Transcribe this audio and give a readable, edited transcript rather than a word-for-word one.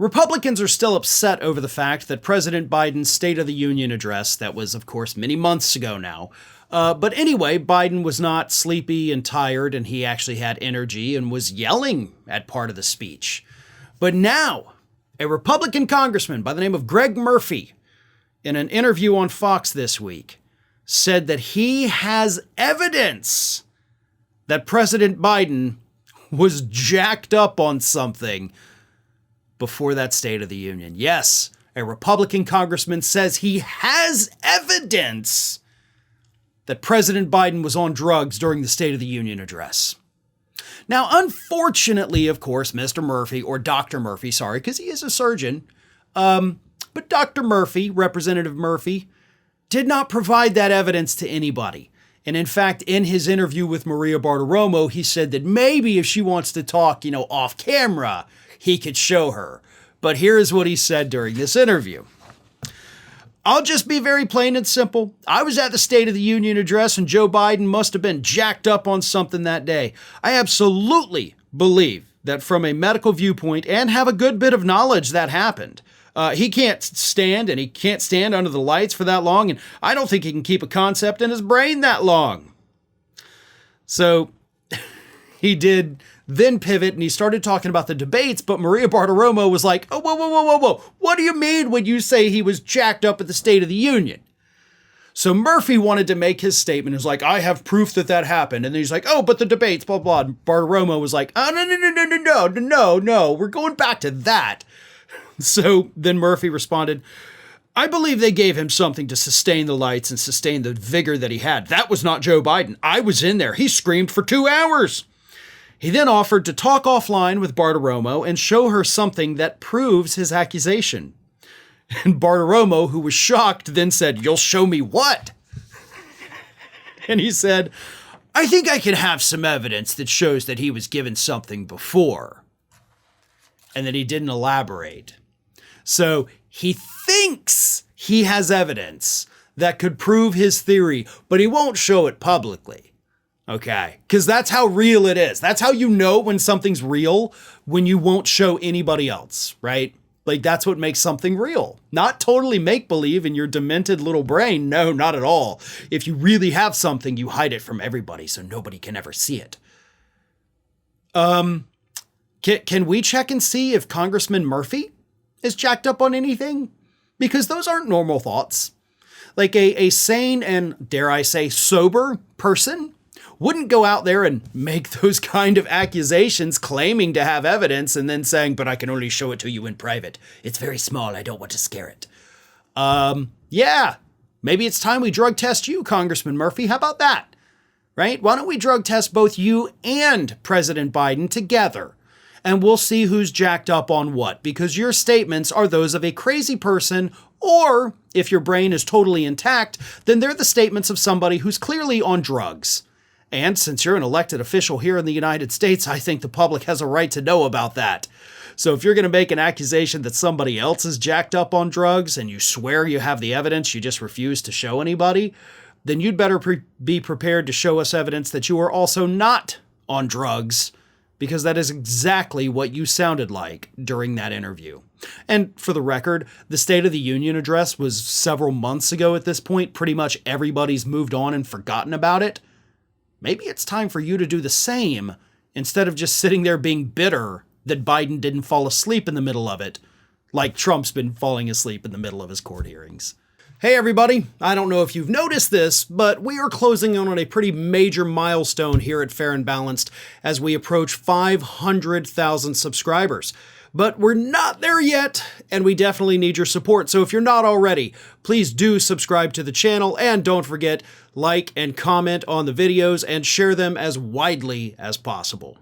Republicans are still upset over the fact that President Biden's State of the Union address, that was, of course, many months ago now. But anyway, Biden was not sleepy and tired, and he actually had energy and was yelling at part of the speech. But now, a Republican congressman by the name of Greg Murphy, in an interview on Fox this week, said that he has evidence that President Biden was jacked up on something before that State of the Union. Yes, a Republican congressman says he has evidence that President Biden was on drugs during the State of the Union address. Now, unfortunately, of course, Mr. Murphy, or Dr. Murphy, sorry, because he is a surgeon, but Dr. Murphy, Representative Murphy, did not provide that evidence to anybody. And in fact, in his interview with Maria Bartiromo, he said that maybe if she wants to talk, off camera, he could show her. But here's what he said during this interview. I'll just be very plain and simple. I was at the State of the Union address and Joe Biden must have been jacked up on something that day. I absolutely believe that from a medical viewpoint and have a good bit of knowledge that happened. He can't stand under the lights for that long, and I don't think he can keep a concept in his brain that long. So he did then pivot and he started talking about the debates, but Maria Bartiromo was like, oh, whoa. What do you mean when you say he was jacked up at the State of the Union? So Murphy wanted to make his statement. He was like, I have proof that happened. And then he's like, oh, but the debates, blah, blah. And Bartiromo was like, oh, no, we're going back to that. So then Murphy responded, I believe they gave him something to sustain the lights and sustain the vigor that he had. That was not Joe Biden. I was in there. He screamed for 2 hours. He then offered to talk offline with Bartiromo and show her something that proves his accusation. And Bartiromo, who was shocked, then said, you'll show me what? And he said, I think I can have some evidence that shows that he was given something before. And then he didn't elaborate. So he thinks he has evidence that could prove his theory, but he won't show it publicly. Okay, because that's how real it is. That's how you know when something's real, when you won't show anybody else, right? Like, that's what makes something real. Not totally make-believe in your demented little brain. No, not at all. If you really have something, you hide it from everybody so nobody can ever see it. Can we check and see if Congressman Murphy is jacked up on anything? Because those aren't normal thoughts. Like a sane and, dare I say, sober person wouldn't go out there and make those kind of accusations claiming to have evidence and then saying, but I can only show it to you in private. It's very small. I don't want to scare it. Yeah, maybe it's time we drug test you, Congressman Murphy. How about that? Right? Why don't we drug test both you and President Biden together? And we'll see who's jacked up on what, because your statements are those of a crazy person, or if your brain is totally intact, then they're the statements of somebody who's clearly on drugs. And since you're an elected official here in the United States, I think the public has a right to know about that. So if you're going to make an accusation that somebody else is jacked up on drugs and you swear you have the evidence, you just refuse to show anybody, then you'd better be prepared to show us evidence that you are also not on drugs, because that is exactly what you sounded like during that interview. And for the record, the State of the Union address was several months ago at this point. Pretty much everybody's moved on and forgotten about it. Maybe it's time for you to do the same instead of just sitting there being bitter that Biden didn't fall asleep in the middle of it, like Trump's been falling asleep in the middle of his court hearings. Hey everybody, I don't know if you've noticed this, but we are closing in on a pretty major milestone here at Fair and Balanced as we approach 500,000 subscribers. But we're not there yet, and we definitely need your support. So if you're not already, please do subscribe to the channel, and don't forget, like and comment on the videos and share them as widely as possible.